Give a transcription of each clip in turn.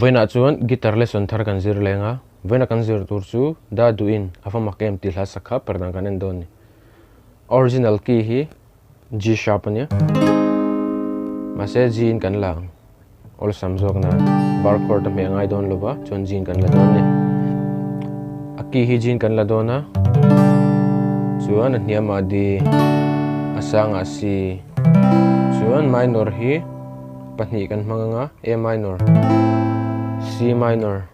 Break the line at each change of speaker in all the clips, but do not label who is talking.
voina chuan guitar lesson thar kan zir lenga voina kan zir tur chu Daduhi afama kem ti hla sakha Perhdan kan endon ni original key hi G sharp ania mase G in kan lang ol samjok na bar chord me ngai don lova chon G in kan la don ni a key hi G in kan la don na chuan niama di asang asi chuan minor hi pahnih kan hmanga A minor C minor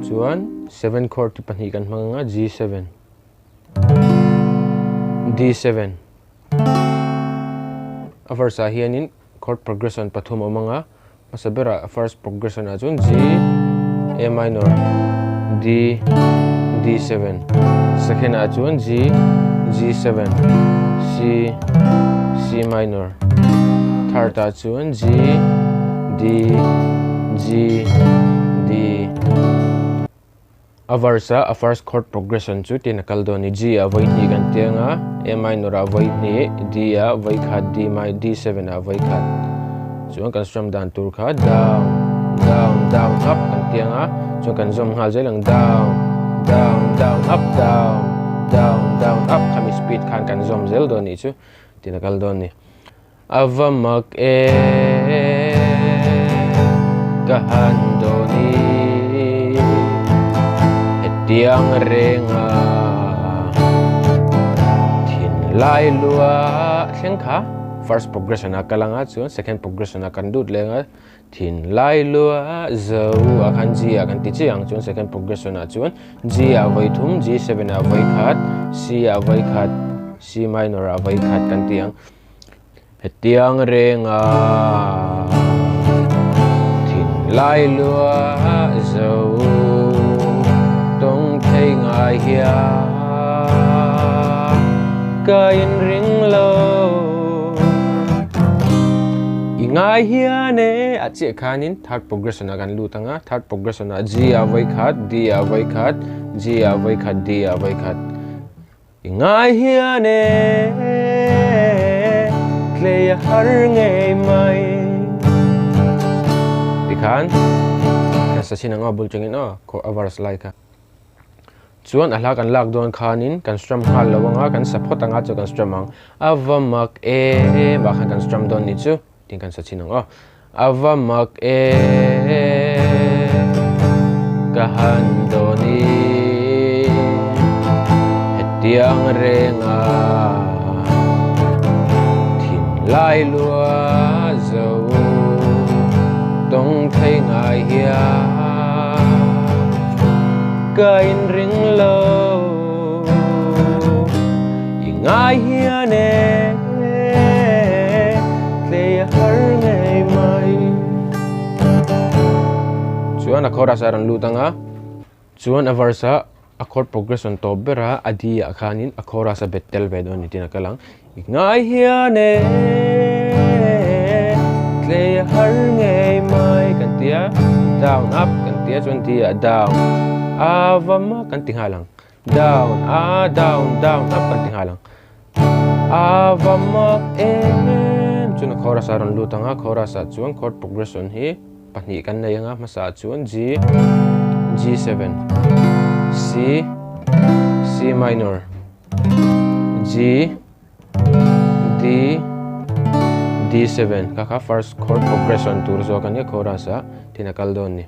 chuan 7 chord ti pahnih kan hmanga G7 D7 aversa hianin chord progression pathum omanga masabera first progression a chun G A minor D D7 second a chun G G7 C C minor third a chun G D G D aversa a first chord progression chu tinakal do ni G a voi ni kan tianga A minor a voi ni D a voi khat D my D7 a voi khat chuan kan strum dan tur kha down down down up kan tianga chuan kan zom hal zelang down down down up down down down up khami speed khan kan zom zel do ni chu tinakal do ni avamak e kahan do ni tiang renga thin lai lua thleng kha first progression a kalanga chuan second progression a kan dut lenga thin lai lua zo a kan G a kan ti chiang chuan second progression a chuan G a voi thum G7 a voi khat C a voi khat C minor a voi khat kan tiang tiang renga thin lai lua zo tong theih ngai hia kain ring lo ngai hia ne a che khanin third progression a kan lutanga third progression a G a voi khat D a voi khat G a voi khat D a voi khat ngai hia ne theih har ngei mai dikhan sa sinanga bulchingin ko avars like chuan a hla kan lak don khanin kan strum hal lawanga kan support anga chu kan strum ang avamak e ba khan kan strum don ni chu tin kan sachinang avamak e kahan doni hetiang renga thin lai lua zo tong theih ngai hia kain ring lo ngai hia ne theih har ngei mai chuan a chorus a ran lutanga chuan a verse a chord progression to bera adi a khanin a chorus a betel ve don ni tina kalang ngai hia ne theih har ngei mai kan tia down up kan tia chuan tia down avama kan tinghalang down down down up kan tinghalang avama em chuna chorus aron lutanga chorus a chuan chord progression hi pahnih kan neianga masa chuan G G7 C C minor G D D7 kaka first chord progression tur zo kan ya chorus a tinakal don ni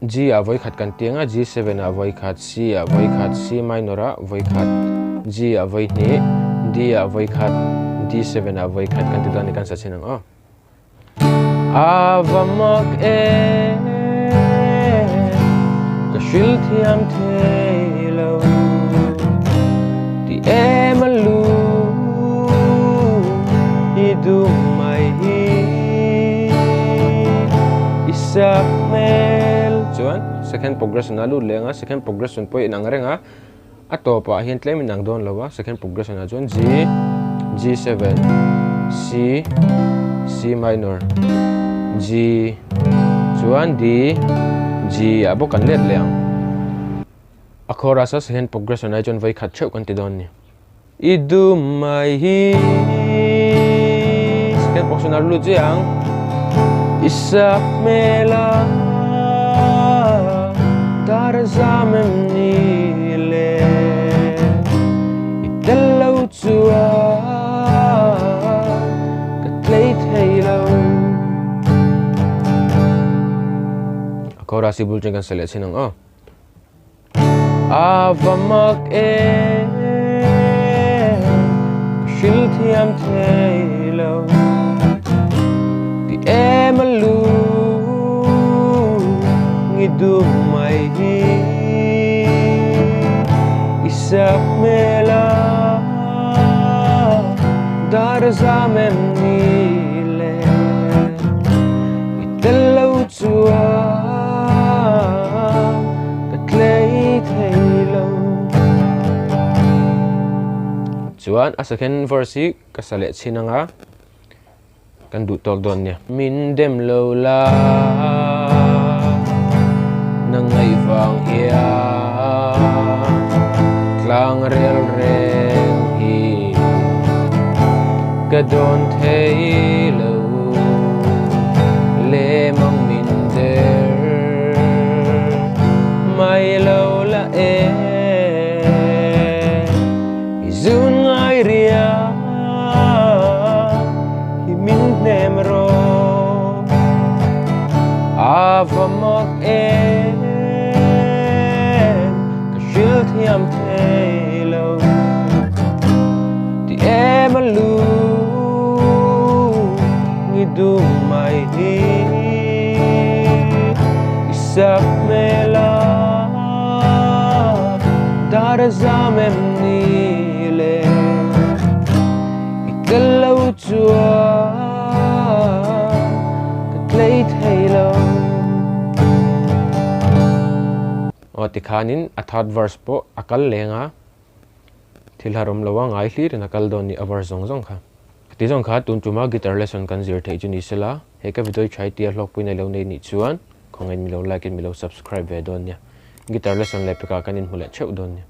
G a voi khat kan tianga G7 a voi khat C a voi khat C minor a voi khat G a voi ni D a voi khat D7 a voi khat kan ti dan kan sa chinang avamak e ka shil thiam thelo ti emalu idu mai hi isak mel chuan second progression alu lenga second progression poi inang renga atopa hian tlem inang don lawa second progression a chuan G G7 C C minor G chuan D G abo kan let leang a chorus a second progression a chuan voi khat cheu kan ti don ni idum mai hi second progression alu chiang isak mela dar zamem ni le italo chua ka theih lo Chord sibul jeng kan selet sinang avamak shil thiam theih lo ti emalu ngidum mai hi isak mela dar zamem ni le italo chua ka theih lo chuan a second verse ka salet chinanga kan du tok don nia min dem lo la nang ngai wang ia tlang rel reng hi ka don theih lo le mang min der mai lo la izun ngai ria hi min nem ro avamak ka shil thiam theih lo ti emalu ngidum mai hi isak mela dar zamem ni le italo chua ka theih lo tikhanin a third verse po akal lenga thilharom lawa ngai hlir na kal don ni avar zong zong kha ti zong kha tun tuma guitar lesson kan zir thei chu ni sela he ka video chai ti hlawkpui nei lo nei ni chuan khongen mi lo like mi lo subscribe ve don nia guitar lesson le peka kanin hule cheu don nia